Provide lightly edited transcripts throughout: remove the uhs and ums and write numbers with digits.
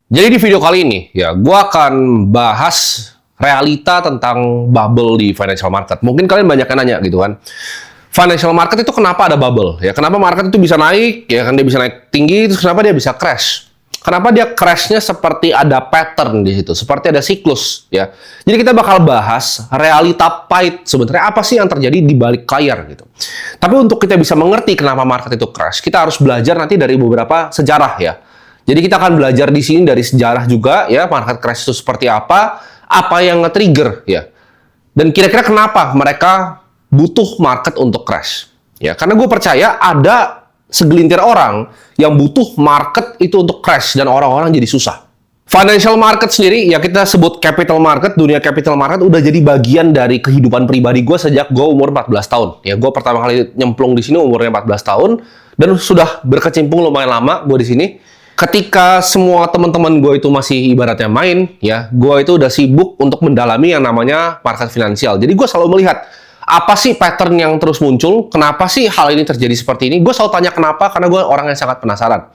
Jadi di video kali ini ya, gue akan bahas realita tentang bubble di financial market. Mungkin kalian banyak yang nanya gitu kan, financial market itu kenapa ada bubble? Ya, kenapa market itu bisa naik? Ya kan dia bisa naik tinggi, terus kenapa dia bisa crash? Kenapa dia crashnya seperti ada pattern di situ, seperti ada siklus ya. Jadi kita bakal bahas realita pahit sebenarnya apa sih yang terjadi di balik layar gitu. Tapi untuk kita bisa mengerti kenapa market itu crash, kita harus belajar nanti dari beberapa sejarah ya. Jadi kita akan belajar di sini dari sejarah juga ya, market crash itu seperti apa yang nge-trigger ya. Dan kira-kira kenapa mereka butuh market untuk crash. Ya, karena gue percaya ada segelintir orang yang butuh market itu untuk crash dan orang-orang jadi susah. Financial market sendiri, ya kita sebut capital market, dunia capital market udah jadi bagian dari kehidupan pribadi gue sejak gue umur 14 tahun. Ya, gue pertama kali nyemplung di sini umurnya 14 tahun dan sudah berkecimpung lumayan lama gue di sini. Ketika semua teman-teman gue itu masih ibaratnya main, ya, gue itu udah sibuk untuk mendalami yang namanya market finansial. Jadi gue selalu melihat, apa sih pattern yang terus muncul? Kenapa sih hal ini terjadi seperti ini? Gue selalu tanya kenapa, karena gue orang yang sangat penasaran.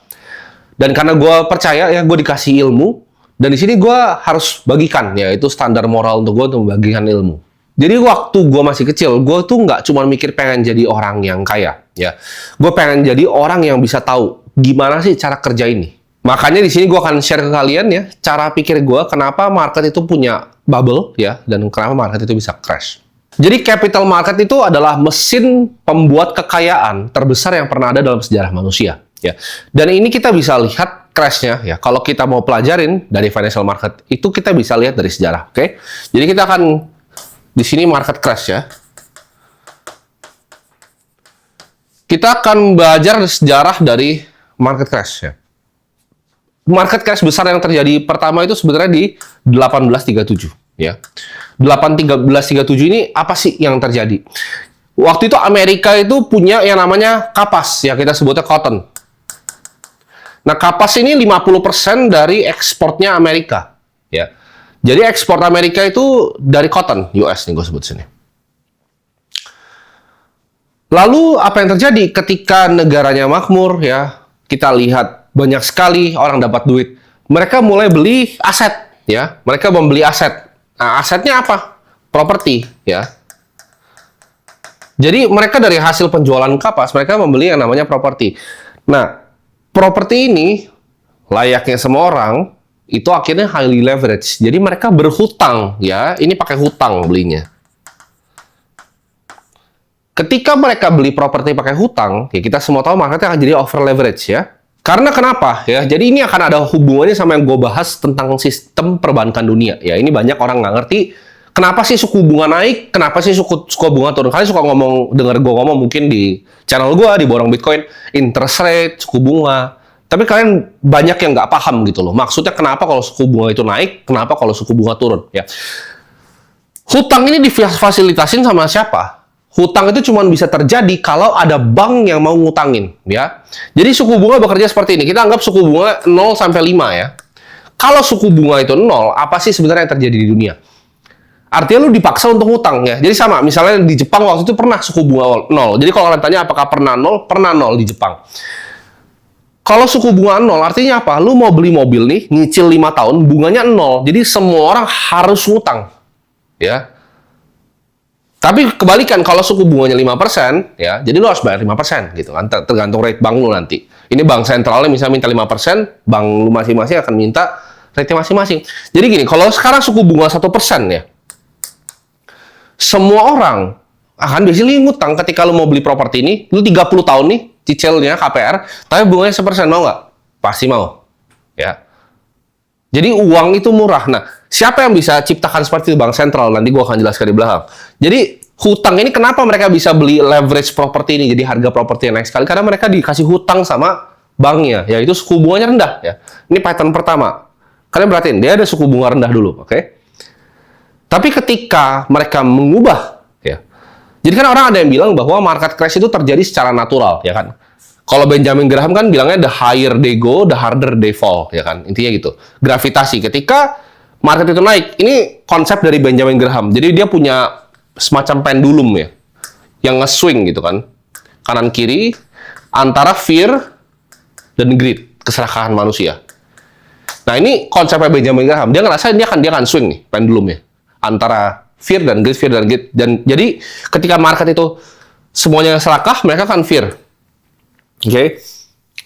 Dan karena gue percaya, ya, gue dikasih ilmu, dan di sini gue harus bagikan, ya, itu standar moral untuk gue untuk membagikan ilmu. Jadi waktu gue masih kecil, gue tuh nggak cuma mikir pengen jadi orang yang kaya, ya. Gue pengen jadi orang yang bisa tahu gimana sih cara kerja ini. Makanya di sini gue akan share ke kalian ya cara pikir gue kenapa market itu punya bubble ya dan kenapa market itu bisa crash. Jadi capital market itu adalah mesin pembuat kekayaan terbesar yang pernah ada dalam sejarah manusia ya. Dan ini kita bisa lihat crashnya ya. Kalau kita mau pelajarin dari financial market itu kita bisa lihat dari sejarah, oke? Jadi kita akan di sini market crash ya. Kita akan belajar sejarah dari market crash ya. Market crash besar yang terjadi pertama itu sebenarnya di 1837 ya. 1837 ini apa sih yang terjadi? Waktu itu Amerika itu punya yang namanya kapas ya, kita sebutnya cotton. Nah, kapas ini 50% dari ekspornya Amerika ya. Jadi ekspor Amerika itu dari cotton US nih gue sebut sini. Lalu apa yang terjadi ketika negaranya makmur ya? Kita lihat banyak sekali orang dapat duit. Mereka mulai beli aset ya. Mereka membeli aset. Nah, asetnya apa? Properti ya. Jadi mereka dari hasil penjualan kapas mereka membeli yang namanya properti. Nah, properti ini layaknya semua orang itu akhirnya highly leverage. Jadi mereka berhutang ya. Ini pakai hutang belinya. Ketika mereka beli properti pakai hutang, ya kita semua tahu marketnya akan jadi over leverage ya. Karena kenapa ya? Jadi ini akan ada hubungannya sama yang gue bahas tentang sistem perbankan dunia. Ya ini banyak orang nggak ngerti kenapa sih suku bunga naik, kenapa sih suku bunga turun. Kalian suka dengar gue ngomong mungkin di channel gue di Borong Bitcoin, interest rate, suku bunga. Tapi kalian banyak yang nggak paham gitu loh. Maksudnya kenapa kalau suku bunga itu naik, kenapa kalau suku bunga turun ya? Hutang ini difasilitasin sama siapa? Hutang itu cuma bisa terjadi kalau ada bank yang mau ngutangin, ya. Jadi suku bunga bekerja seperti ini. Kita anggap suku bunga 0 sampai 5 ya. Kalau suku bunga itu 0, apa sih sebenarnya yang terjadi di dunia? Artinya lu dipaksa untuk ngutang ya. Jadi sama, misalnya di Jepang waktu itu pernah suku bunga 0. Jadi kalau kalian tanya apakah pernah 0? Pernah 0 di Jepang. Kalau suku bunga 0 artinya apa? Lu mau beli mobil nih, nyicil 5 tahun, bunganya 0. Jadi semua orang harus ngutang. Ya. Tapi kebalikan, kalau suku bunganya 5%, ya, jadi lo harus bayar 5%, gitu kan, tergantung rate bank lo nanti. Ini bank sentralnya misalnya minta 5%, bank lo masing-masing akan minta rate masing-masing. Jadi gini, kalau sekarang suku bunga 1% ya, semua orang akan biasanya ngutang ketika lo mau beli properti ini, lo 30 tahun nih, cicilnya KPR, tapi bunganya 1%, mau nggak? Pasti mau, ya. Jadi uang itu murah. Nah, siapa yang bisa ciptakan seperti itu? Bank sentral. Nanti gue akan jelaskan di belakang. Jadi hutang ini kenapa mereka bisa beli leverage properti ini? Jadi harga properti naik sekali. Karena mereka dikasih hutang sama banknya. Yaitu suku bunganya rendah. Ya. Ini pattern pertama. Kalian perhatiin, dia ada suku bunga rendah dulu. Oke? Tapi ketika mereka mengubah, ya. Jadi kan orang ada yang bilang bahwa market crash itu terjadi secara natural. Ya kan? Kalau Benjamin Graham kan bilangnya the higher they go, the harder they fall, ya kan? Intinya gitu. Gravitasi. Ketika market itu naik, ini konsep dari Benjamin Graham. Jadi dia punya semacam pendulum ya, yang nge-swing gitu kan, kanan kiri antara fear dan greed, keserakahan manusia. Nah, ini konsepnya Benjamin Graham. Dia ngerasa dia akan swing nih pendulumnya antara fear dan greed. Dan jadi ketika market itu semuanya serakah, mereka akan fear. Oke.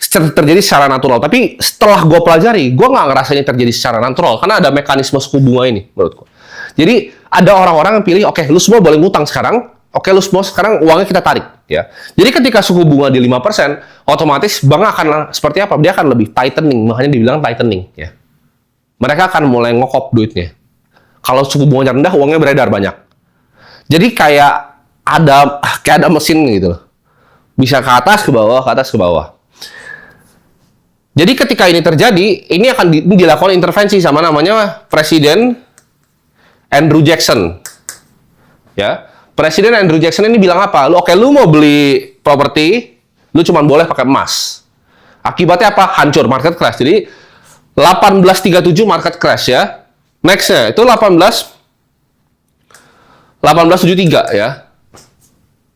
Terjadi secara natural. Tapi setelah gue pelajari, gue nggak ngerasanya terjadi secara natural karena ada mekanisme suku bunga ini menurutku. Jadi ada orang-orang yang pilih, oke, lu semua boleh ngutang sekarang, oke, lu semua sekarang uangnya kita tarik, ya. Jadi ketika suku bunga di 5%, otomatis bank akan seperti apa? Dia akan lebih tightening, makanya dibilang tightening, ya. Mereka akan mulai ngokop duitnya. Kalau suku bunga rendah, uangnya beredar banyak. Jadi kayak ada mesin gitu loh. Bisa ke atas, ke bawah, ke atas, ke bawah. Jadi ketika ini terjadi, ini akan dilakukan intervensi sama namanya Presiden Andrew Jackson. Ya, Presiden Andrew Jackson ini bilang apa? Lu mau beli properti, lu cuma boleh pakai emas. Akibatnya apa? Hancur, market crash. Jadi 1837 market crash ya. Next-nya itu 1873 ya.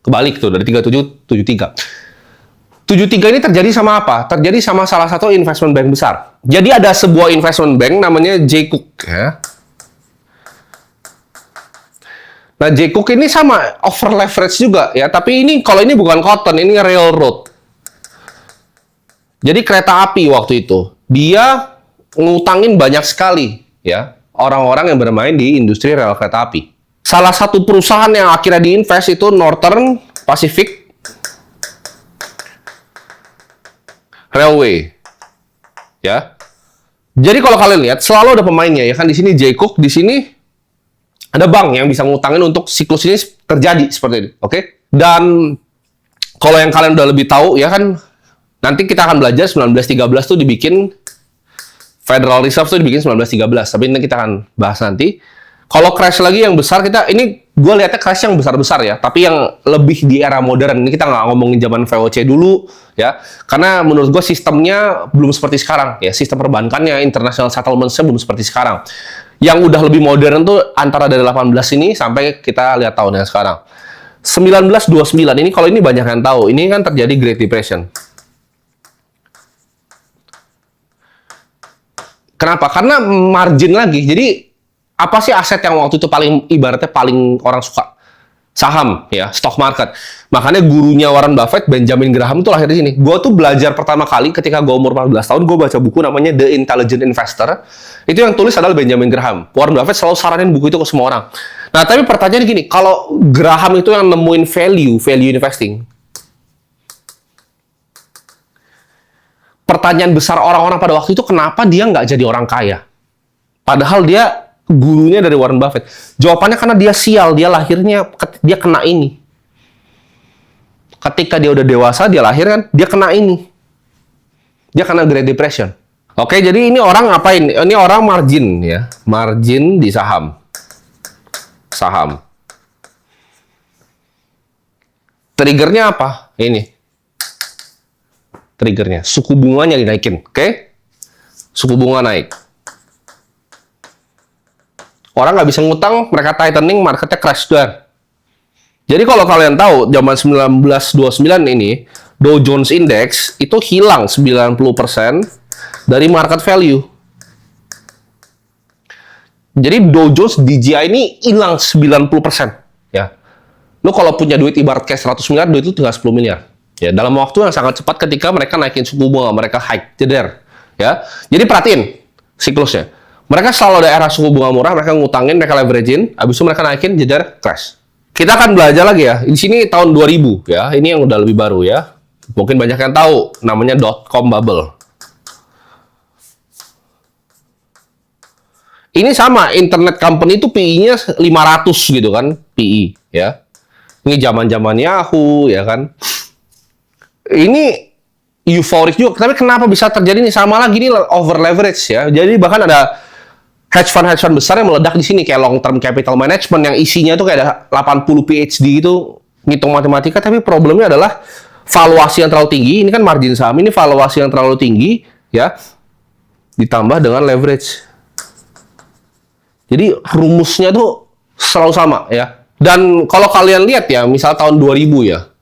Kebalik tuh dari 37 73. 73 ini terjadi sama apa? Terjadi sama salah satu investment bank besar. Jadi ada sebuah investment bank namanya J. Cook ya. Nah, J. Cook ini sama over leverage juga ya, tapi kalau ini bukan cotton, ini railroad. Jadi kereta api waktu itu. Dia ngutangin banyak sekali ya orang-orang yang bermain di industri rel kereta api. Salah satu perusahaan yang akhirnya diinvest itu Northern Pacific Railway. Ya. Jadi kalau kalian lihat selalu ada pemainnya ya kan, di sini J. Cook, di sini ada bank yang bisa ngutangin untuk siklus ini terjadi seperti ini. Oke? Dan kalau yang kalian udah lebih tahu ya kan, nanti kita akan belajar 1913 tuh dibikin Federal Reserve tuh dibikin 1913, tapi ini kita akan bahas nanti. Kalau crash lagi yang besar, ini gue lihatnya crash yang besar-besar ya, tapi yang lebih di era modern. Ini kita nggak ngomongin zaman VOC dulu ya, karena menurut gue sistemnya belum seperti sekarang ya, sistem perbankannya, international settlements-nya belum seperti sekarang. Yang udah lebih modern tuh antara dari 18 ini sampai kita lihat tahun yang sekarang. 1929 ini, kalau ini banyak yang tahu, ini kan terjadi Great Depression. Kenapa? Karena margin lagi. Jadi apa sih aset yang waktu itu ibaratnya paling orang suka? Saham, ya, stock market. Makanya gurunya Warren Buffett, Benjamin Graham, itu lahir di sini. Gue tuh belajar pertama kali ketika gue umur 14 tahun, gue baca buku namanya The Intelligent Investor. Itu yang tulis adalah Benjamin Graham. Warren Buffett selalu saranin buku itu ke semua orang. Nah, tapi pertanyaan gini, kalau Graham itu yang nemuin value investing, pertanyaan besar orang-orang pada waktu itu, kenapa dia nggak jadi orang kaya? Padahal dia gurunya dari Warren Buffett. Jawabannya karena dia sial, dia lahirnya, dia kena ini. Ketika dia udah dewasa, dia lahir kan, dia kena ini. Dia kena Great Depression. Oke, jadi ini orang ngapain? Ini orang margin ya, margin di saham. Triggernya apa? Ini. Triggernya, suku bunganya dinaikin, oke? Suku bunga naik. Orang nggak bisa ngutang, mereka tightening, marketnya crash down. Jadi kalau kalian tahu, zaman 1929 ini, Dow Jones Index itu hilang 90% dari market value. Jadi Dow Jones DJI ini hilang 90%. Ya. Lo kalau punya duit ibarat cash 100 miliar, duit itu tinggal 10 miliar. Ya, dalam waktu yang sangat cepat ketika mereka naikin suku bunga, mereka hike, jeder. Ya. Jadi perhatiin siklusnya. Mereka selalu ada era suku bunga murah, mereka ngutangin, mereka leveraging, habis itu mereka naikin, jeder, crash. Kita akan belajar lagi ya. Di sini tahun 2000 ya, ini yang udah lebih baru ya. Mungkin banyak yang tahu, namanya .com bubble. Ini sama, internet company itu PI-nya 500 gitu kan, PI ya. Ini zaman-zaman Yahoo ya kan. Ini euforik juga, tapi kenapa bisa terjadi ini? Sama lagi ini over leverage ya. Jadi bahkan ada hedge fund besar yang meledak di sini kayak long term capital management yang isinya tuh kayak ada 80 PhD itu ngitung matematika, tapi problemnya adalah valuasi yang terlalu tinggi. Ini kan margin saham, ini valuasi yang terlalu tinggi ya, ditambah dengan leverage. Jadi rumusnya tuh selalu sama ya. Dan kalau kalian lihat ya, misal tahun 2000 ya,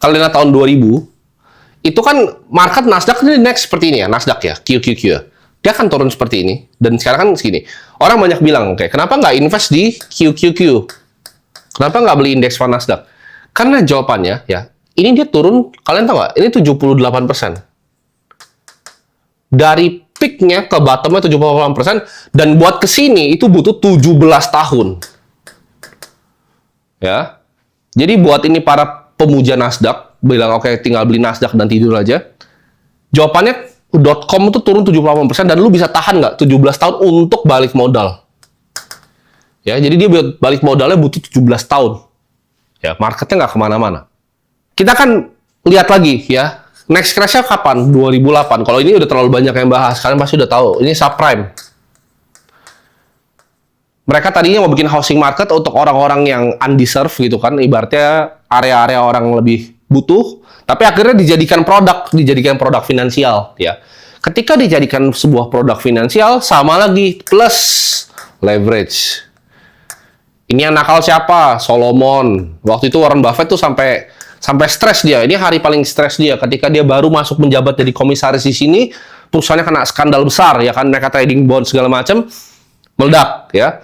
kalian lihat tahun 2000 itu kan market Nasdaq ini naik seperti ini ya, Nasdaq ya, QQQ ya. dia akan turun seperti ini. Dan sekarang kan segini. Orang banyak bilang, oke, kenapa nggak invest di QQQ? Kenapa nggak beli indeks fund Nasdaq? Karena jawabannya, ya, ini dia turun, kalian tahu nggak? Ini 78%. Dari peak-nya ke bottom-nya 78%, dan buat ke sini itu butuh 17 tahun. Ya. Jadi buat ini para pemuja Nasdaq, bilang oke, tinggal beli Nasdaq dan tidur aja. Jawabannya, .com itu turun 78% dan lu bisa tahan nggak 17 tahun untuk balik modal. Ya, jadi dia balik modalnya butuh 17 tahun. Ya, marketnya nggak kemana-mana. Kita kan lihat lagi ya, next crash-nya kapan? 2008. Kalau ini udah terlalu banyak yang bahas, kalian pasti udah tahu. Ini subprime. Mereka tadinya mau bikin housing market untuk orang-orang yang undeserved gitu kan, ibaratnya area-area orang lebih butuh, tapi akhirnya dijadikan produk finansial ya. Ketika dijadikan sebuah produk finansial, sama lagi plus leverage. Ini yang nakal siapa? Solomon. Waktu itu Warren Buffett tuh sampai stres dia. Ini hari paling stres dia ketika dia baru masuk menjabat jadi komisaris di sini, perusahaannya kena skandal besar ya kan, mereka trading bond segala macam meledak ya.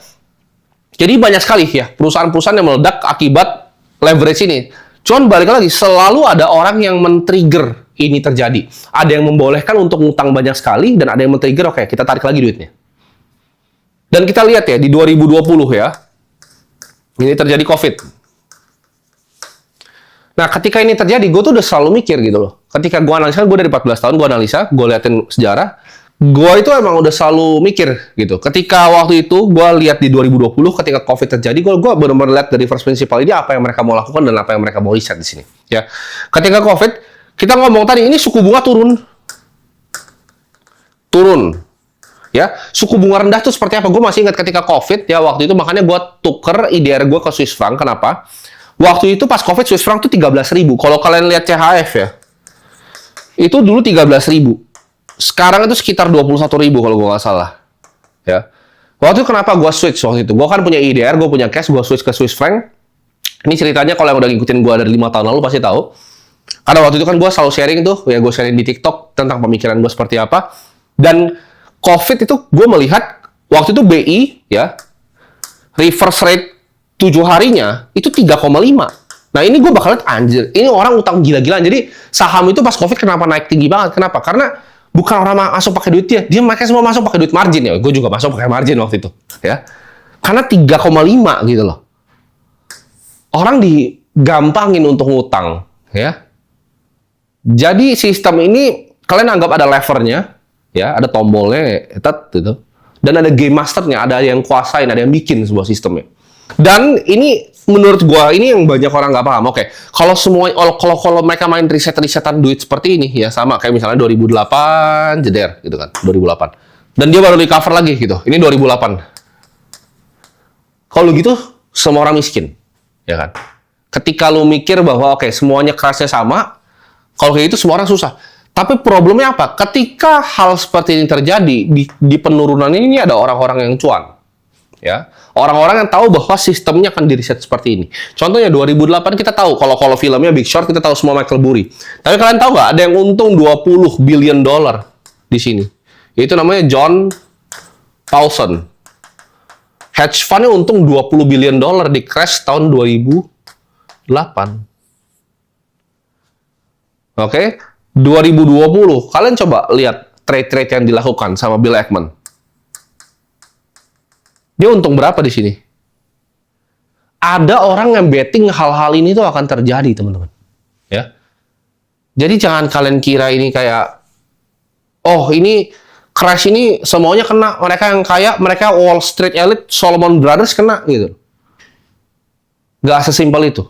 Jadi banyak sekali ya perusahaan-perusahaan yang meledak akibat leverage ini. Cuman balik lagi, selalu ada orang yang men-trigger ini terjadi. Ada yang membolehkan untuk ngutang banyak sekali, dan ada yang men-trigger, oke, kita tarik lagi duitnya. Dan kita lihat ya, di 2020 ya, ini terjadi COVID. Nah, ketika ini terjadi, gue tuh udah selalu mikir gitu loh. Ketika gue analisa, gue dari 14 tahun, gue analisa, gue liatin sejarah, gue itu emang udah selalu mikir gitu. Ketika waktu itu gue lihat di 2020 ketika COVID terjadi, gue benar-benar lihat dari first principle ini apa yang mereka mau lakukan dan apa yang mereka mau riset di sini. Ya, ketika COVID kita ngomong tadi ini suku bunga turun. Ya, suku bunga rendah tuh seperti apa? Gue masih ingat ketika COVID ya waktu itu, makanya gue tuker IDR gue ke Swiss franc. Kenapa? Waktu itu pas COVID Swiss franc tuh 13.000. Kalau kalian lihat CHF ya, itu dulu 13.000. Sekarang itu sekitar 21.000 kalau gue nggak salah. Ya. Waktu itu kenapa gue switch waktu itu? Gue kan punya IDR, gue punya cash, gue switch ke Swiss franc. Ini ceritanya kalau yang udah ngikutin gue dari 5 tahun lalu pasti tahu. Karena waktu itu kan gue selalu sharing tuh, ya gue sharing di TikTok tentang pemikiran gue seperti apa. Dan COVID itu gue melihat waktu itu BI ya reverse rate 7 harinya itu 3,5. Nah ini gue bakal lihat anjir, ini orang utang gila-gilaan. Jadi saham itu pas COVID kenapa naik tinggi banget? Kenapa? Karena bukan orang masuk pakai duit dia mereka semua masuk pakai duit margin ya. Gue juga masuk pakai margin waktu itu, ya. Karena 3,5 gitu loh. Orang digampangin untuk ngutang, ya. Jadi sistem ini kalian anggap ada levernya, ya, ada tombolnya, gitu. Dan ada game masternya, ada yang kuasain, ada yang bikin sebuah sistemnya. Dan ini menurut gua ini yang banyak orang nggak paham. Oke, kalau mereka main risetan duit seperti ini ya sama kayak misalnya 2008 jeder gitu kan, 2008. Dan dia baru recover lagi gitu. Ini 2008. Kalau gitu semua orang miskin, ya kan? Ketika lu mikir bahwa oke, semuanya kerasnya sama, kalau kayak gitu semua orang susah. Tapi problemnya apa? Ketika hal seperti ini terjadi di penurunan ini ada orang-orang yang cuan. Ya, orang-orang yang tahu bahwa sistemnya akan diriset seperti ini. Contohnya 2008 kita tahu kalau filmnya Big Short kita tahu semua Michael Burry. Tapi kalian tahu nggak ada yang untung 20 billion dollar di sini? Itu namanya John Paulson. Hedge fund-nya untung 20 billion dollar di crash tahun 2008. Oke, 2020 kalian coba lihat trade-trade yang dilakukan sama Bill Ackman. Dia untung berapa di sini? Ada orang yang betting hal-hal ini tuh akan terjadi, teman-teman. Ya. Jadi jangan kalian kira ini kayak, oh ini crash ini semuanya kena. Mereka yang kaya, mereka Wall Street elite, Solomon Brothers kena gitu. Gak sesimpel itu.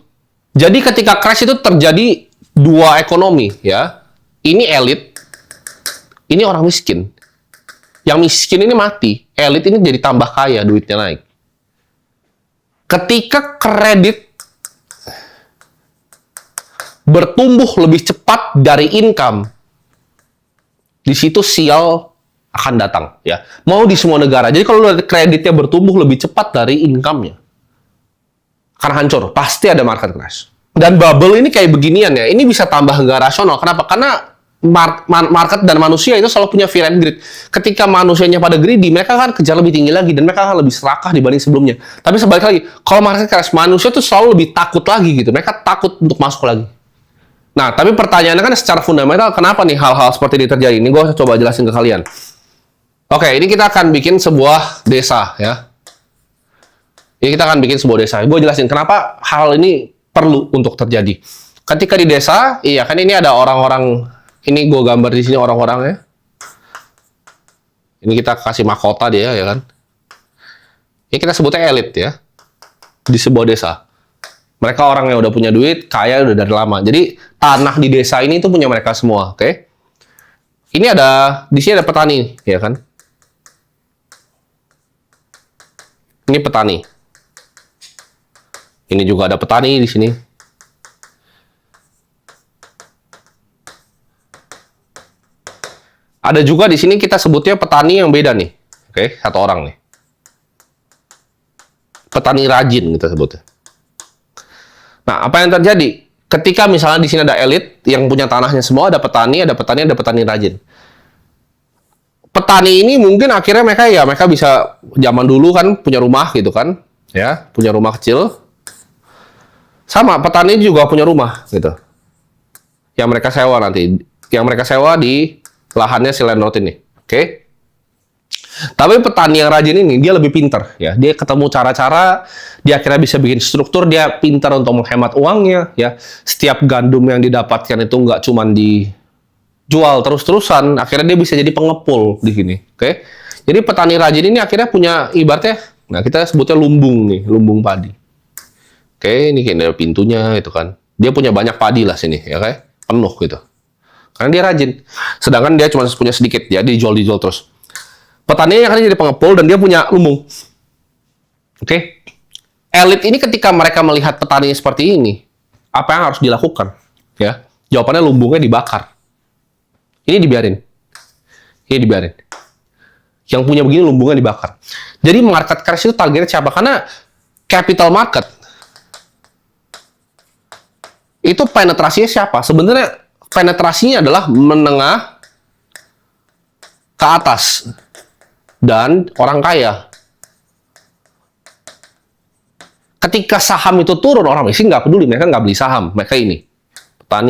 Jadi ketika crash itu terjadi dua ekonomi, ya. Ini elit, ini orang miskin. Yang miskin ini mati, elit ini jadi tambah kaya, duitnya naik. Ketika kredit bertumbuh lebih cepat dari income, di situ sial akan datang, ya. Mau di semua negara. Jadi kalau kreditnya bertumbuh lebih cepat dari income-nya, akan hancur. Pasti ada market crash. Dan bubble ini kayak beginian ya. Ini bisa tambah nggak rasional. Kenapa? Karena market dan manusia itu selalu punya fear and greed. Ketika manusianya pada greedy, mereka akan kejar lebih tinggi lagi dan mereka akan lebih serakah dibanding sebelumnya. Tapi sebalik lagi, kalau market crash, manusia tuh selalu lebih takut lagi gitu. Mereka takut untuk masuk lagi. Nah, tapi pertanyaannya kan secara fundamental, kenapa nih hal-hal seperti ini terjadi? Ini gue coba jelasin ke kalian. Oke, ini kita akan bikin sebuah desa ya. Ini kita akan bikin sebuah desa. Gue jelasin kenapa hal ini perlu untuk terjadi. Ketika di desa, iya kan ini ada orang-orang. Ini gue gambar di sini orang-orangnya. Ini kita kasih mahkota dia ya kan. Ini kita sebutnya elit ya. Di sebuah desa. Mereka orang yang udah punya duit, kaya udah dari lama. Jadi tanah di desa ini tuh punya mereka semua, oke? Ini ada di sini ada petani, ya kan? Ini petani. Ini juga ada petani di sini. Ada juga di sini kita sebutnya petani yang beda nih. Oke, satu orang nih. Petani rajin kita sebutnya. Nah, apa yang terjadi? Ketika misalnya di sini ada elit yang punya tanahnya semua, ada petani rajin. Petani ini mungkin akhirnya mereka bisa zaman dulu kan punya rumah gitu kan, ya, punya rumah kecil. Sama petani juga punya rumah gitu. Yang mereka sewa nanti, yang mereka sewa di lahannya si landlord ini, oke? Tapi petani yang rajin ini dia lebih pintar, ya. Dia ketemu cara-cara, dia akhirnya bisa bikin struktur, dia pintar untuk menghemat uangnya, ya. Setiap gandum yang didapatkan itu nggak cuma dijual terus-terusan, akhirnya dia bisa jadi pengepul di sini, oke? Jadi petani rajin ini akhirnya punya ibaratnya, nah kita sebutnya lumbung nih, lumbung padi. Oke, ini kayak pintunya itu kan. Dia punya banyak padi lah sini, ya kan? Penuh gitu. Karena dia rajin. Sedangkan dia cuma punya sedikit, ya dijual terus. Petaninya kan jadi pengepul dan dia punya lumbung. Oke. Elit ini ketika mereka melihat petani seperti ini, apa yang harus dilakukan? Ya, jawabannya lumbungnya dibakar. Ini dibiarin. Ini dibiarin. Yang punya begini lumbungnya dibakar. Jadi market crash itu targetnya siapa? Karena capital market itu penetrasinya siapa? Sebenarnya penetrasinya adalah menengah ke atas dan orang kaya. Ketika saham itu turun, orang miskin nggak peduli, mereka nggak beli saham, mereka ini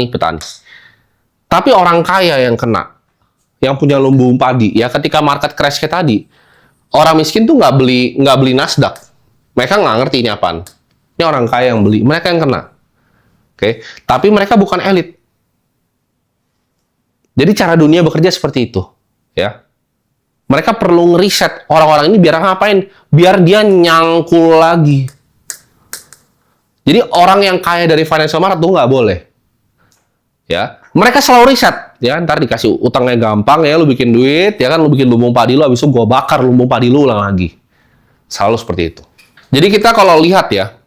petani. Tapi orang kaya yang kena, yang punya lumbung padi, ya ketika market crash kayak tadi, orang miskin tuh nggak beli Nasdaq, mereka nggak ngerti ini apaan. Ini orang kaya yang beli, mereka yang kena. Oke, tapi mereka bukan elit. Jadi cara dunia bekerja seperti itu, ya. Mereka perlu ngeriset orang-orang ini biar ngapain? Biar dia nyangkul lagi. Jadi orang yang kaya dari financial market tuh nggak boleh, ya. Mereka selalu riset, ya. Ntar dikasih utangnya gampang, ya. Lu bikin duit, ya kan? Lu bikin lumbung padi lu, habis itu gua bakar lumbung padi lu ulang lagi. Selalu seperti itu. Jadi kita kalau lihat ya,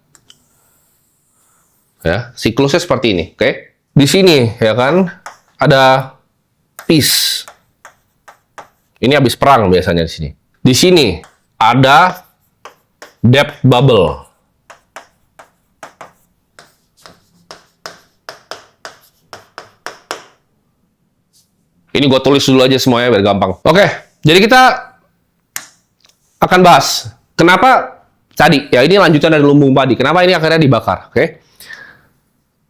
siklusnya seperti ini, oke? Di sini, ya kan? Ada peace. Ini habis perang biasanya di sini. Di sini ada debt bubble. Ini gue tulis dulu aja semuanya biar gampang. Oke, jadi kita akan bahas kenapa tadi ya ini lanjutan dari lumbung padi. Kenapa ini akhirnya dibakar? Oke.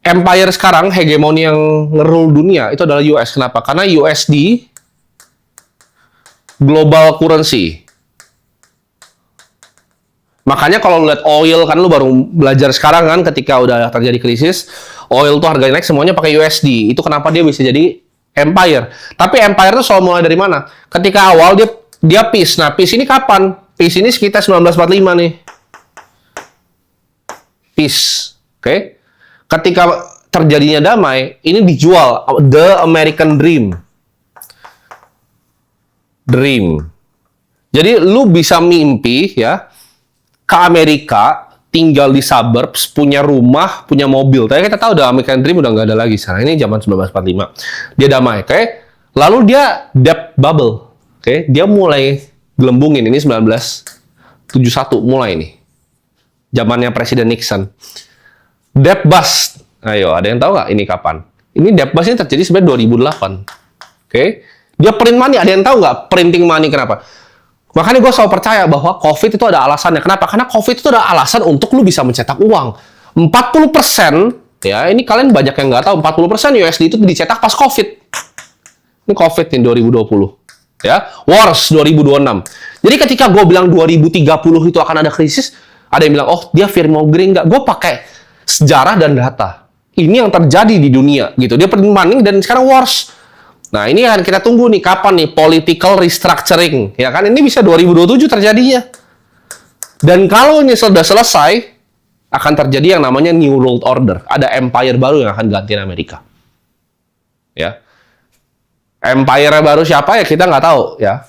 Empire sekarang, hegemoni yang ngerul dunia, itu adalah US. Kenapa? Karena USD, global currency. Makanya kalau lihat oil, kan lu baru belajar sekarang kan, ketika udah terjadi krisis, oil tuh harganya naik, semuanya pakai USD. Itu kenapa dia bisa jadi empire. Tapi empire tuh selalu mulai dari mana? Ketika awal dia peace. Nah, peace ini kapan? Peace ini sekitar 1945 nih. Peace. Oke. Ketika terjadinya damai, ini dijual the American Dream. Jadi lu bisa mimpi ya ke Amerika, tinggal di suburbs, punya rumah, punya mobil. Tapi kita tahu the American Dream udah nggak ada lagi sekarang. Ini zaman 1945. Dia damai, oke? Lalu dia debt bubble, oke? Dia mulai gelembungin. Ini 1971 mulai nih. Zamannya Presiden Nixon. Debt bust. Ayo, ada yang tahu nggak ini kapan? Ini debt bust ini terjadi sebenarnya 2008. Oke. Dia print money. Ada yang tahu nggak printing money kenapa? Makanya gue selalu percaya bahwa COVID itu ada alasannya. Kenapa? Karena COVID itu ada alasan untuk lu bisa mencetak uang. 40%, ya ini kalian banyak yang nggak tahu, 40% USD itu dicetak pas COVID. Ini COVID nih 2020. Ya, Wars 2026. Jadi ketika gue bilang 2030 itu akan ada krisis, ada yang bilang, oh dia fear-mongering nggak? Gue pakai sejarah dan data. Ini yang terjadi di dunia, gitu. Dia print money dan sekarang wars. Nah, ini akan kita tunggu nih, kapan nih political restructuring. Ya kan, ini bisa 2027 terjadinya. Dan kalau ini sudah selesai, akan terjadi yang namanya New World Order. Ada empire baru yang akan gantiin Amerika. Ya. Empire baru siapa ya kita nggak tahu ya.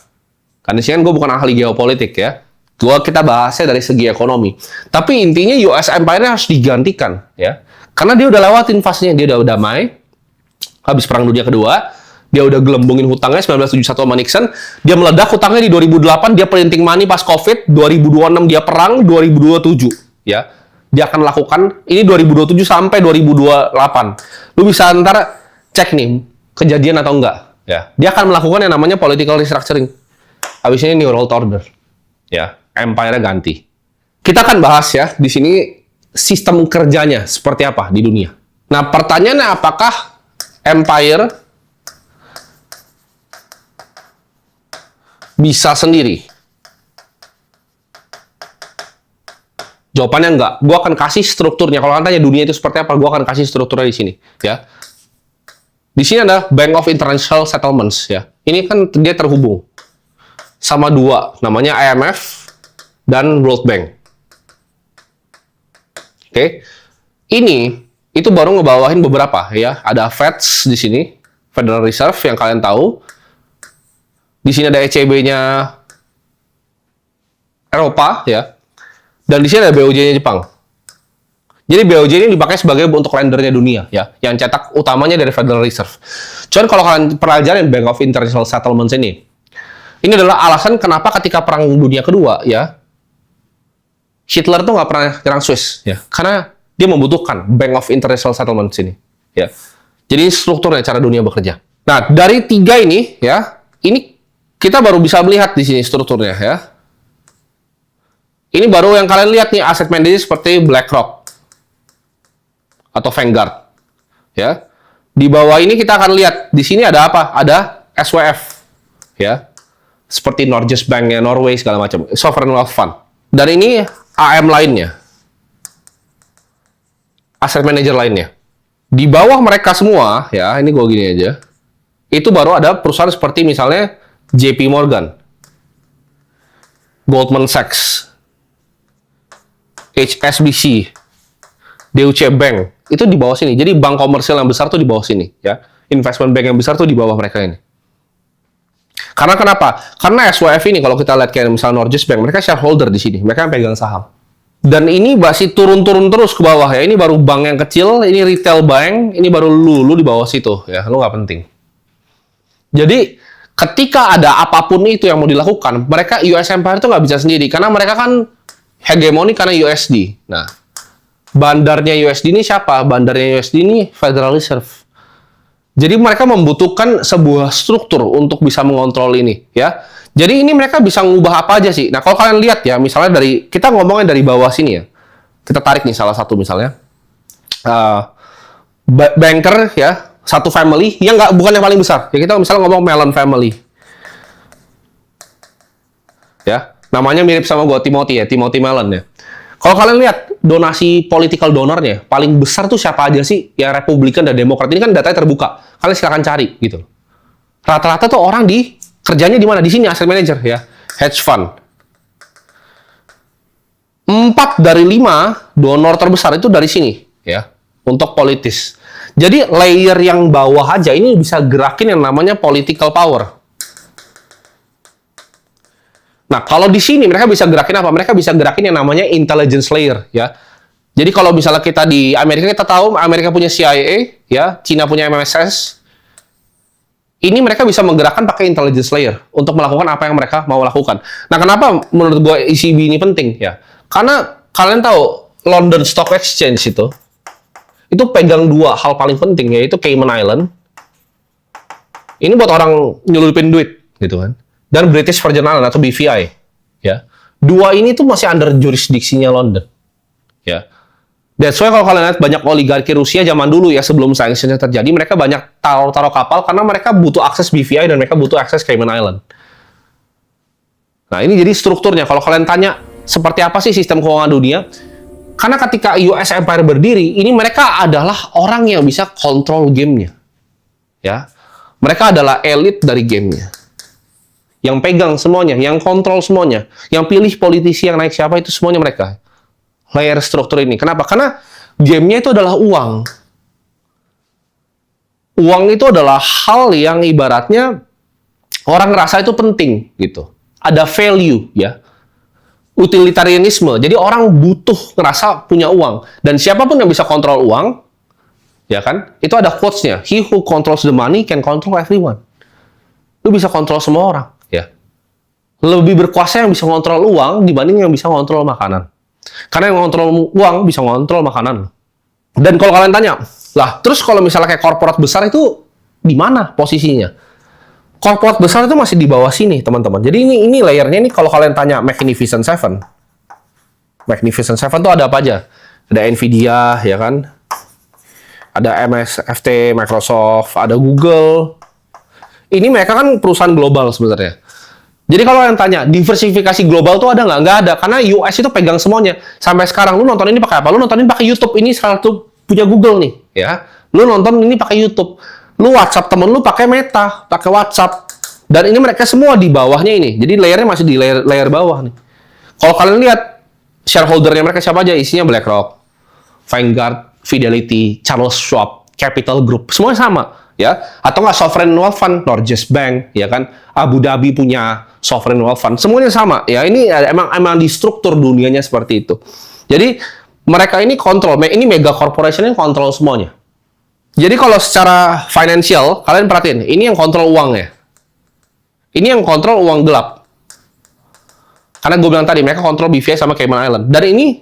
Karena sih kan gue bukan ahli geopolitik ya. Kita bahasnya dari segi ekonomi. Tapi intinya US Empire harus digantikan ya. Karena dia udah lewatin fasenya, dia udah damai. Habis Perang Dunia Kedua, dia udah gelembungin hutangnya 1971 sama Nixon. Dia meledak hutangnya di 2008, dia printing money pas COVID, 2026 dia perang, 2027 ya. Dia akan lakukan ini 2027 sampai 2028. Lu bisa antara cek nih kejadian atau enggak ya. Dia akan melakukan yang namanya political restructuring. Habis ini New World Order. Ya, empire ganti. Kita akan bahas ya di sini sistem kerjanya seperti apa di dunia. Nah, pertanyaannya apakah empire bisa sendiri? Jawabannya enggak. Gue akan kasih strukturnya. Kalau tanya dunia itu seperti apa, gue akan kasih strukturnya di sini. Ya. Di sini ada Bank of International Settlements. Ya. Ini kan dia terhubung sama dua, namanya IMF dan World Bank. Oke. Ini itu baru ngebawahin beberapa ya. Ada Feds di sini, Federal Reserve yang kalian tahu. Di sini ada ECB-nya Eropa ya. Dan di sini ada BOJ-nya Jepang. Jadi BOJ ini dipakai sebagai untuk lendernya dunia ya, yang cetak utamanya dari Federal Reserve. Cuman kalau kalian pelajarin Bank of International Settlements ini adalah alasan kenapa ketika Perang Dunia Kedua ya, Hitler tuh nggak pernah nyerang Swiss ya, karena dia membutuhkan Bank of International Settlements ini ya. Jadi strukturnya cara dunia bekerja. Nah, dari tiga ini ya, ini kita baru bisa melihat di sini strukturnya ya. Ini baru yang kalian lihat nih, aset manager seperti BlackRock atau Vanguard. Ya. Di bawah ini kita akan lihat di sini ada apa? Ada SWF. Ya. Seperti Norges Bank-nya Norway segala macam, Sovereign Wealth Fund. Dan ini AM lainnya. Aset manager lainnya. Di bawah mereka semua, ya, ini gue gini aja. Itu baru ada perusahaan seperti misalnya JP Morgan, Goldman Sachs, HSBC, Deutsche Bank, itu di bawah sini. Jadi bank komersial yang besar tuh di bawah sini, ya. Investment bank yang besar tuh di bawah mereka ini. Karena kenapa? Karena SWF ini kalau kita lihat kayak misalnya Norges Bank, mereka shareholder di sini, mereka yang pegang saham. Dan ini masih turun-turun terus ke bawah ya. Ini baru bank yang kecil, ini retail bank, ini baru lu di bawah situ ya. Lu nggak penting. Jadi ketika ada apapun itu yang mau dilakukan, mereka US Empire itu nggak bisa sendiri karena mereka kan hegemoni karena USD. Nah, bandarnya USD ini siapa? Bandarnya USD ini Federal Reserve. Jadi mereka membutuhkan sebuah struktur untuk bisa mengontrol ini, ya. Jadi ini mereka bisa mengubah apa aja sih? Nah, kalau kalian lihat ya, misalnya kita ngomongin dari bawah sini ya. Kita tarik nih salah satu misalnya. Banker ya, satu family, yang bukan yang paling besar. Ya kita misalnya ngomong Mellon family. Ya, namanya mirip sama gua Timothy ya, Timothy Mellon ya. Kalau kalian lihat donasi political donornya, paling besar tuh siapa aja sih? Yang Republikan dan Demokrat. Ini kan datanya terbuka. Kalian silakan cari gitu. Rata-rata tuh orang kerjanya di mana? Di sini asset manager ya, hedge fund. 4 dari 5 donor terbesar itu dari sini ya, untuk politis. Jadi layer yang bawah aja ini bisa gerakin yang namanya political power. Nah, kalau di sini mereka bisa gerakin apa? Mereka bisa gerakin yang namanya intelligence layer, ya. Jadi kalau misalnya kita di Amerika, kita tahu Amerika punya CIA, ya, Cina punya MSS. Ini mereka bisa menggerakkan pakai intelligence layer untuk melakukan apa yang mereka mau lakukan. Nah, kenapa menurut gue ECB ini penting, ya? Karena kalian tahu London Stock Exchange itu pegang 2 hal paling penting, yaitu Cayman Island Ini buat orang nyelupin duit, gitu kan. Dan British Virgin Islands atau BVI, ya. Dua ini tuh masih under jurisdiksinya London, ya. That's why kalau kalian lihat banyak oligarki Rusia zaman dulu ya, sebelum sanctionnya terjadi, mereka banyak taruh kapal karena mereka butuh akses BVI dan mereka butuh akses Cayman Island. Nah, ini jadi strukturnya. Kalau kalian tanya seperti apa sih sistem keuangan dunia? Karena ketika US Empire berdiri, ini mereka adalah orang yang bisa kontrol gamenya. Ya, mereka adalah elit dari gamenya. Yang pegang semuanya, yang kontrol semuanya, yang pilih politisi yang naik siapa itu semuanya mereka. Layer struktur ini. Kenapa? Karena gamenya itu adalah uang. Uang itu adalah hal yang ibaratnya orang ngerasa itu penting gitu. Ada value ya. Utilitarianisme. Jadi orang butuh ngerasa punya uang. Dan siapapun yang bisa kontrol uang, ya kan? Itu ada quotes-nya. He who controls the money can control everyone. Lu bisa kontrol semua orang, ya. Lebih berkuasa yang bisa kontrol uang dibanding yang bisa kontrol makanan. Karena yang kontrol uang bisa kontrol makanan. Dan kalau kalian tanya, lah terus kalau misalnya kayak korporat besar itu di mana posisinya? Korporat besar itu masih di bawah sini, teman-teman. Jadi ini layernya ini kalau kalian tanya Magnificent Seven. Magnificent Seven itu ada apa aja? Ada Nvidia, ya kan? Ada MSFT, Microsoft, ada Google. Ini mereka kan perusahaan global sebenarnya. Jadi kalau kalian tanya, diversifikasi global tuh ada nggak? Nggak ada, karena US itu pegang semuanya. Sampai sekarang, lu nonton ini pakai apa? Lu nonton ini pakai YouTube. Ini salah satu punya Google nih, ya. Lu nonton ini pakai YouTube. Lu WhatsApp temen lu pakai Meta, pakai WhatsApp. Dan ini mereka semua di bawahnya ini. Jadi layernya masih di layer bawah nih. Kalau kalian lihat shareholder-nya mereka siapa aja? Isinya BlackRock, Vanguard, Fidelity, Charles Schwab, Capital Group. Semuanya sama, ya. Atau nggak Sovereign Wealth Fund, Norges Bank, ya kan? Abu Dhabi punya Sovereign Wealth Fund. Semuanya sama, ya. Ini emang di struktur dunianya seperti itu. Jadi mereka ini kontrol. Ini mega corporation yang kontrol semuanya. Jadi kalau secara financial, kalian perhatiin, ini yang kontrol uangnya. Ini yang kontrol uang gelap. Karena gue bilang tadi, mereka kontrol BVI sama Cayman Island. Dan ini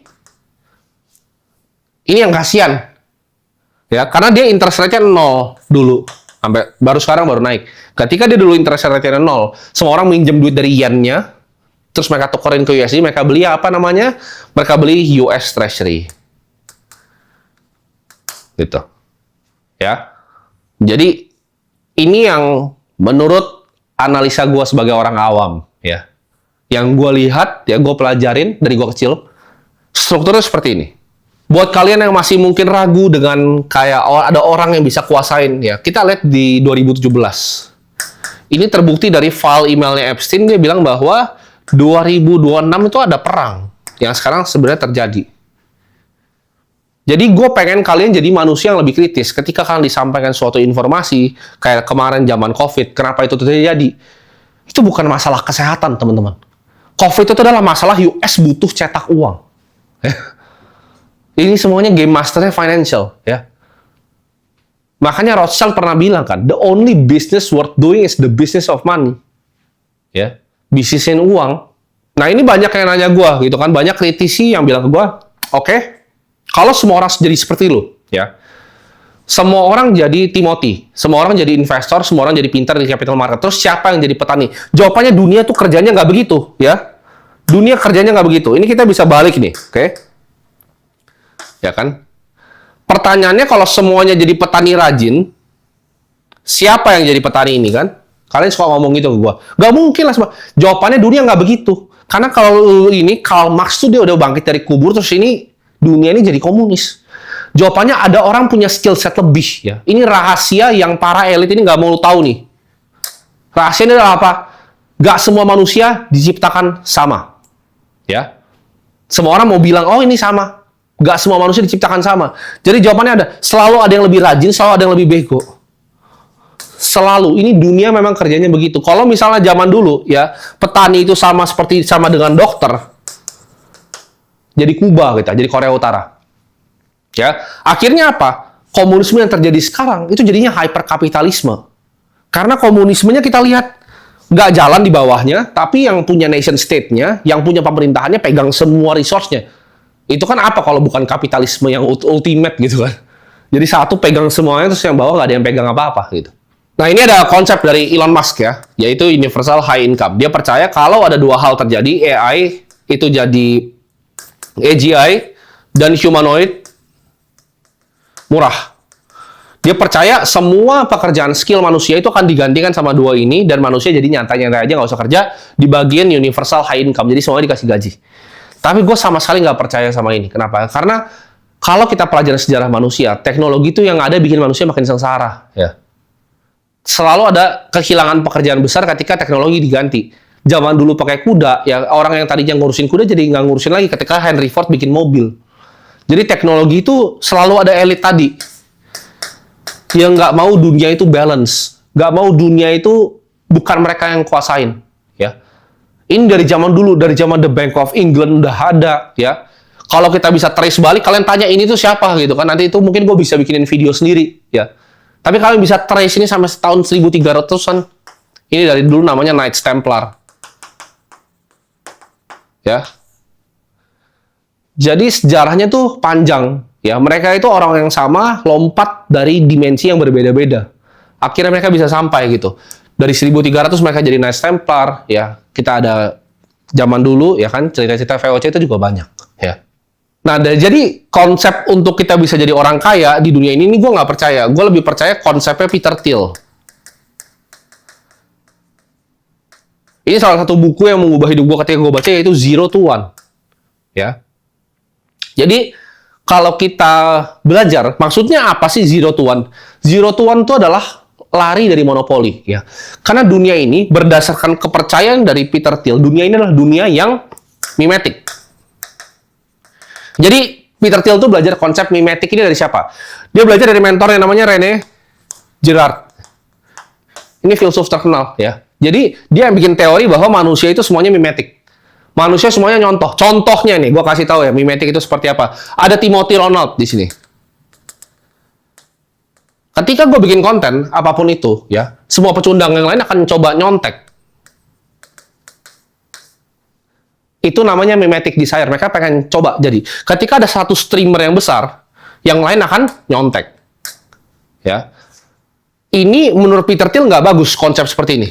yang kasihan. Ya, karena dia interest rate-nya 0 dulu. Sampai sekarang baru naik. Ketika dia dulu interest rate-nya 0, semua orang minjem duit dari yen-nya, terus mereka tukerin ke USD, mereka beli apa namanya? Mereka beli US Treasury. Gitu. Ya. Jadi ini yang menurut analisa gue sebagai orang awam, ya. Yang gue lihat, ya gue pelajarin dari gue kecil, strukturnya seperti ini. Buat kalian yang masih mungkin ragu dengan kayak ada orang yang bisa kuasain, ya. Kita lihat di 2017. Ini terbukti dari file emailnya Epstein, dia bilang bahwa 2026 itu ada perang yang sekarang sebenarnya terjadi. Jadi gue pengen kalian jadi manusia yang lebih kritis. Ketika kalian disampaikan suatu informasi, kayak kemarin zaman COVID, kenapa itu terjadi? Itu bukan masalah kesehatan, teman-teman. COVID itu adalah masalah US butuh cetak uang. Ini semuanya game masternya financial, ya. Makanya Rothschild pernah bilang kan, the only business worth doing is the business of money. Ya, bisnisin uang. Nah, ini banyak yang nanya gue, gitu kan. Banyak kritisi yang bilang ke gue, oke, kalau semua orang jadi seperti lu, ya, semua orang jadi Timothy, semua orang jadi investor, semua orang jadi pintar di capital market, terus siapa yang jadi petani? Jawabannya dunia tuh kerjanya nggak begitu, ya. Dunia kerjanya nggak begitu. Ini kita bisa balik nih, oke? Ya kan? Pertanyaannya kalau semuanya jadi petani rajin, siapa yang jadi petani ini kan? Kalian suka ngomong gitu ke gua. Nggak mungkin lah semua. Jawabannya dunia nggak begitu. Karena kalau ini Karl Marx tuh dia udah bangkit dari kubur, terus ini dunia ini jadi komunis. Jawabannya ada orang punya skill set lebih, ya. Ini rahasia yang para elit ini nggak mau tahu nih. Rahasia ini adalah apa? Nggak semua manusia diciptakan sama, ya. Semua orang mau bilang, oh ini sama. Nggak semua manusia diciptakan sama. Jadi jawabannya ada. Selalu ada yang lebih rajin, selalu ada yang lebih bego. Selalu. Ini dunia memang kerjanya begitu. Kalau misalnya zaman dulu, ya, petani itu sama dengan dokter, jadi Kuba gitu, jadi Korea Utara. Ya, akhirnya apa? Komunisme yang terjadi sekarang itu jadinya hyperkapitalisme. Karena komunismenya kita lihat nggak jalan di bawahnya, tapi yang punya nation state-nya, yang punya pemerintahannya pegang semua resource-nya. Itu kan apa kalau bukan kapitalisme yang ultimate gitu kan? Jadi satu pegang semuanya, terus yang bawah nggak ada yang pegang apa-apa gitu. Nah, ini ada konsep dari Elon Musk ya, yaitu universal high income. Dia percaya kalau ada dua hal terjadi, AI itu jadi AGI dan humanoid murah. Dia percaya semua pekerjaan skill manusia itu akan digantikan sama dua ini, dan manusia jadi nyantai-nyantai aja, nggak usah kerja, di bagian universal high income. Jadi semuanya dikasih gaji. Tapi gue sama sekali nggak percaya sama ini. Kenapa? Karena kalau kita pelajari sejarah manusia, teknologi itu yang ada bikin manusia makin sengsara. Ya. Selalu ada kehilangan pekerjaan besar ketika teknologi diganti. Zaman dulu pakai kuda, ya orang yang tadinya ngurusin kuda jadi nggak ngurusin lagi ketika Henry Ford bikin mobil. Jadi teknologi itu selalu ada elit tadi yang nggak mau dunia itu balance, nggak mau dunia itu bukan mereka yang kuasain. Ya, ini dari zaman dulu, dari zaman The Bank of England udah ada. Ya, kalau kita bisa trace balik, kalian tanya ini tuh siapa gitu kan? Nanti itu mungkin gue bisa bikinin video sendiri. Ya. Tapi kalian bisa trace ini sampai tahun 1300-an. Ini dari dulu namanya Knights Templar. Ya. Jadi sejarahnya tuh panjang. Ya, mereka itu orang yang sama, lompat dari dimensi yang berbeda-beda. Akhirnya mereka bisa sampai gitu. Dari 1300 mereka jadi Knights Templar. Ya, kita ada zaman dulu ya kan, cerita-cerita VOC itu juga banyak. Ya. Nah, jadi konsep untuk kita bisa jadi orang kaya di dunia ini gue nggak percaya. Gue lebih percaya konsepnya Peter Thiel. Ini salah satu buku yang mengubah hidup gue ketika gue baca, yaitu Zero to One. Ya. Jadi, kalau kita belajar, maksudnya apa sih Zero to One? Zero to One itu adalah lari dari monopoli. Ya. Karena dunia ini, berdasarkan kepercayaan dari Peter Thiel, dunia ini adalah dunia yang mimetik. Jadi, Peter Thiel tuh belajar konsep mimetik ini dari siapa? Dia belajar dari mentor yang namanya René Girard. Ini filsuf terkenal, ya. Jadi, dia yang bikin teori bahwa manusia itu semuanya mimetik. Manusia semuanya nyontoh. Contohnya nih, gue kasih tahu ya, mimetik itu seperti apa. Ada Timothy Ronald di sini. Ketika gue bikin konten, apapun itu, ya, semua pecundang yang lain akan coba nyontek. Itu namanya mimetic desire. Mereka pengen coba jadi. Ketika ada satu streamer yang besar, yang lain akan nyontek. Ya, ini menurut Peter Thiel nggak bagus konsep seperti ini.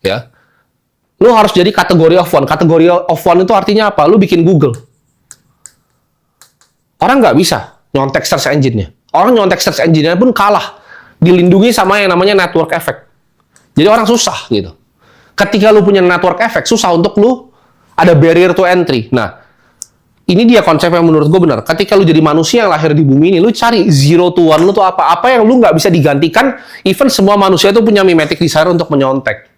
Ya, lu harus jadi kategori of one. Kategori of one itu artinya apa? Lu bikin Google. Orang nggak bisa nyontek search engine-nya. Orang nyontek search engine-nya pun kalah. Dilindungi sama yang namanya network effect. Jadi orang susah gitu. Ketika lu punya network effect, susah untuk lu ada barrier to entry. Nah, ini dia konsep yang menurut gue benar. Ketika lu jadi manusia yang lahir di bumi ini, lu cari zero to one lu tuh apa? Apa yang lu nggak bisa digantikan, even semua manusia itu punya mimetic desire untuk menyontek.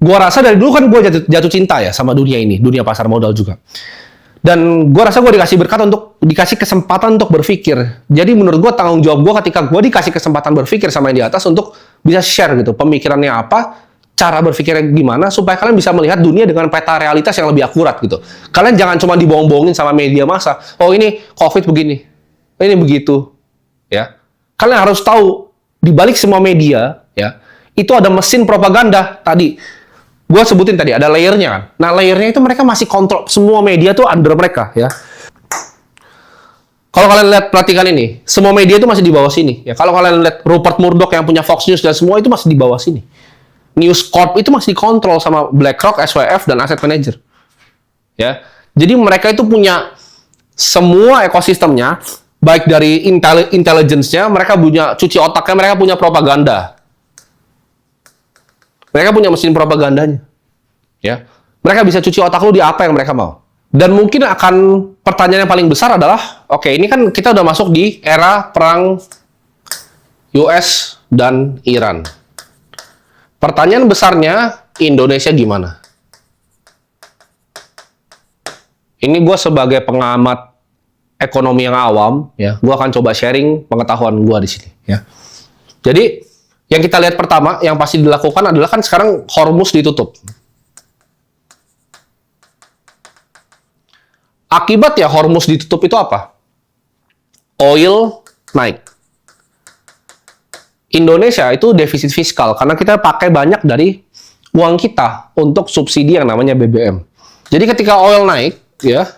Gua rasa dari dulu kan gue jatuh cinta ya sama dunia ini, dunia pasar modal juga. Dan gue rasa gue dikasih berkat untuk, dikasih kesempatan untuk berpikir. Jadi menurut gue tanggung jawab gue ketika gue dikasih kesempatan berpikir sama yang di atas untuk bisa share gitu, pemikirannya apa, cara berpikirnya gimana, supaya kalian bisa melihat dunia dengan peta realitas yang lebih akurat gitu. Kalian jangan cuma dibohong-bohongin sama media massa. Oh ini COVID begini, ini begitu, ya. Kalian harus tahu di balik semua media, ya, itu ada mesin propaganda tadi. Gue sebutin tadi ada layernya kan. Nah layernya itu mereka masih kontrol, semua media tuh under mereka, ya. Kalau kalian lihat, perhatikan ini, semua media itu masih di bawah sini. Ya, kalau kalian lihat Rupert Murdoch yang punya Fox News dan semua itu masih di bawah sini. News Corp itu masih dikontrol sama BlackRock, SWF, dan Asset Manager. Ya, jadi mereka itu punya semua ekosistemnya, baik dari intelligence-nya, mereka punya cuci otaknya, mereka punya propaganda. Mereka punya mesin propagandanya. Ya, mereka bisa cuci otak lu di apa yang mereka mau. Dan mungkin akan pertanyaan yang paling besar adalah, oke, ini kan kita udah masuk di era perang US dan Iran. Pertanyaan besarnya, Indonesia gimana? Ini gue sebagai pengamat ekonomi yang awam, ya, gue akan coba sharing pengetahuan gue di sini. Ya. Jadi, yang kita lihat pertama, yang pasti dilakukan adalah kan sekarang Hormuz ditutup. Akibat ya Hormuz ditutup itu apa? Oil naik. Indonesia itu defisit fiskal karena kita pakai banyak dari uang kita untuk subsidi yang namanya BBM. Jadi ketika oil naik, ya,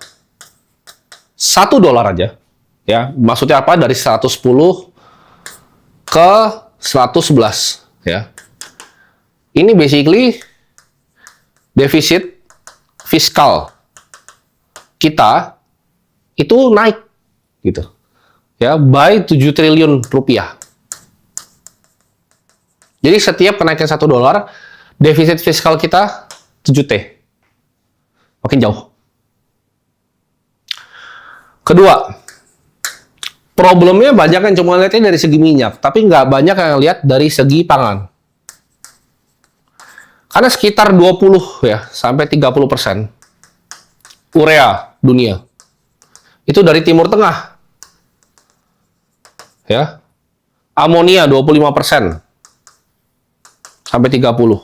$1 aja, ya, maksudnya apa? Dari 110 ke 111, ya. Ini basically defisit fiskal kita itu naik gitu. Ya, by 7 triliun rupiah. Jadi setiap kenaikan $1, defisit fiskal kita 7T. Makin jauh. Kedua, problemnya banyak yang cuma lihatnya dari segi minyak, tapi nggak banyak yang lihat dari segi pangan. Karena sekitar 20 ya sampai 30% urea dunia itu dari Timur Tengah. Ya. Amonia 25% sampai 30.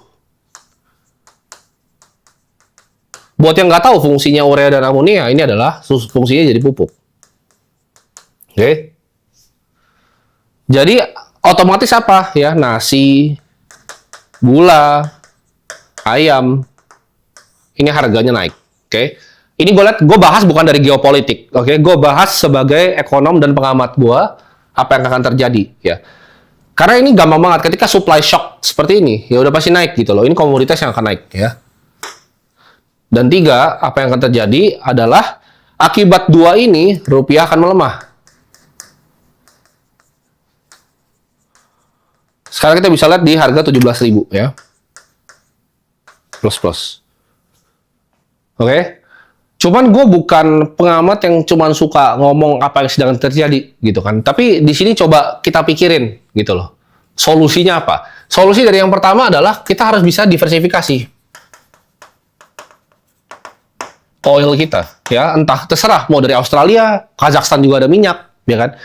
Buat yang nggak tahu fungsinya urea dan amonia, ini adalah fungsinya jadi pupuk. Oke. Jadi otomatis apa ya? Nasi, gula, ayam, ini harganya naik. Oke. Ini gue bahas bukan dari geopolitik. Oke. Gue bahas sebagai ekonom dan pengamat gue apa yang akan terjadi ya. Karena ini gampang banget ketika supply shock seperti ini, ya udah pasti naik gitu loh. Ini komoditas yang akan naik ya. Dan tiga, apa yang akan terjadi adalah akibat dua ini rupiah akan melemah. Sekarang kita bisa lihat di harga 17.000 ya. Plus. Oke. Cuman gue bukan pengamat yang cuman suka ngomong apa yang sedang terjadi gitu kan. Tapi di sini coba kita pikirin gitu loh. Solusinya apa? Solusi dari yang pertama adalah kita harus bisa diversifikasi oil kita ya, entah terserah mau dari Australia, Kazakhstan juga ada minyak, ya kan?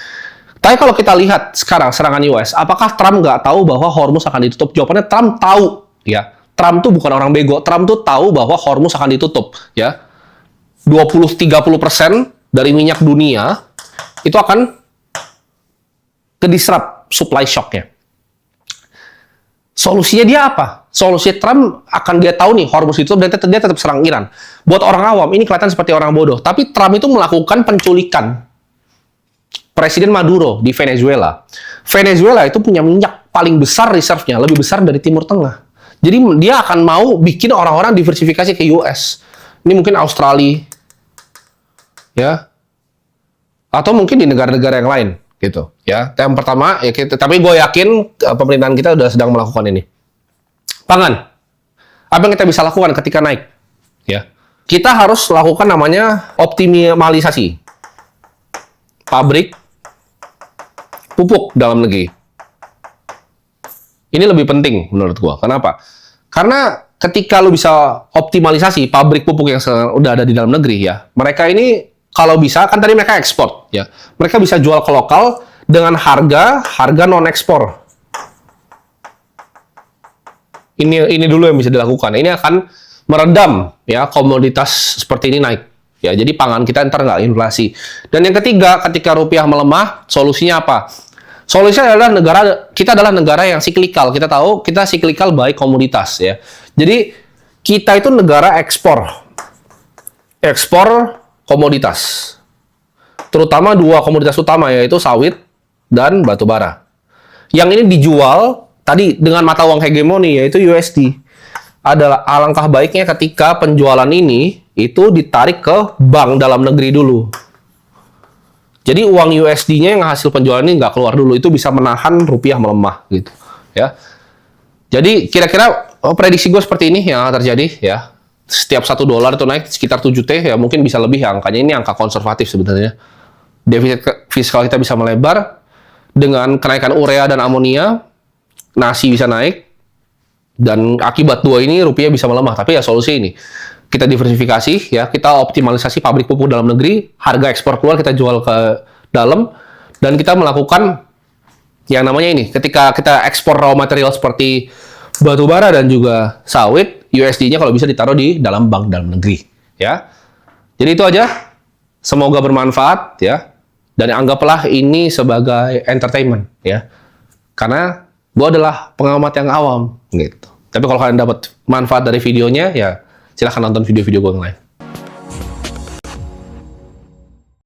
Tapi kalau kita lihat sekarang serangan US, apakah Trump nggak tahu bahwa Hormuz akan ditutup? Jawabannya Trump tahu ya. Trump tuh bukan orang bego. Trump tuh tahu bahwa Hormuz akan ditutup ya. 20-30% dari minyak dunia itu akan kedisrupt supply shock-nya. Solusinya dia apa? Solusi Trump akan dia tahu nih Hormuz itu dan dia tetap serang Iran. Buat orang awam ini kelihatan seperti orang bodoh, tapi Trump itu melakukan penculikan Presiden Maduro di Venezuela. Venezuela itu punya minyak paling besar reserve-nya, lebih besar dari Timur Tengah. Jadi dia akan mau bikin orang-orang diversifikasi ke US. Ini mungkin Australia, ya, atau mungkin di negara-negara yang lain. Gitu ya. Yang pertama ya tapi gue yakin pemerintahan kita sudah sedang melakukan ini. Pangan. Apa yang kita bisa lakukan ketika naik? Ya. Kita harus lakukan namanya optimalisasi pabrik pupuk dalam negeri. Ini lebih penting menurut gue. Kenapa? Karena ketika lu bisa optimalisasi pabrik pupuk yang udah ada di dalam negeri ya, mereka ini kalau bisa, kan tadi mereka ekspor, ya. Mereka bisa jual ke lokal dengan harga non-ekspor. Ini dulu yang bisa dilakukan. Ini akan meredam, ya, komoditas seperti ini naik. Ya, jadi pangan kita ntar nggak inflasi. Dan yang ketiga, ketika rupiah melemah, solusinya apa? Solusinya adalah kita adalah negara yang siklikal. Kita tahu kita siklikal baik komoditas, ya. Jadi kita itu negara ekspor komoditas, terutama dua komoditas utama yaitu sawit dan batu bara. Yang ini dijual tadi dengan mata uang hegemoni yaitu USD. Adalah alangkah baiknya ketika penjualan ini itu ditarik ke bank dalam negeri dulu. Jadi uang USD-nya yang hasil penjualan ini nggak keluar dulu, itu bisa menahan rupiah melemah gitu. Ya. Jadi kira-kira prediksi gue seperti ini yang terjadi ya. Setiap $1 itu naik sekitar 7T, ya mungkin bisa lebih ya angkanya. Ini angka konservatif sebenarnya. Defisit fiskal kita bisa melebar, dengan kenaikan urea dan amonia, nasi bisa naik, dan akibat dua ini rupiah bisa melemah. Tapi ya solusi ini, kita diversifikasi, ya kita optimalisasi pabrik pupuk dalam negeri, harga ekspor keluar kita jual ke dalam, dan kita melakukan yang namanya ini, ketika kita ekspor raw material seperti batu bara dan juga sawit, USD-nya kalau bisa ditaruh di dalam bank dalam negeri, ya. Jadi itu aja. Semoga bermanfaat, ya. Dan anggaplah ini sebagai entertainment, ya. Karena gue adalah pengamat yang awam, gitu. Tapi kalau kalian dapat manfaat dari videonya, ya silahkan nonton video-video gue yang lain.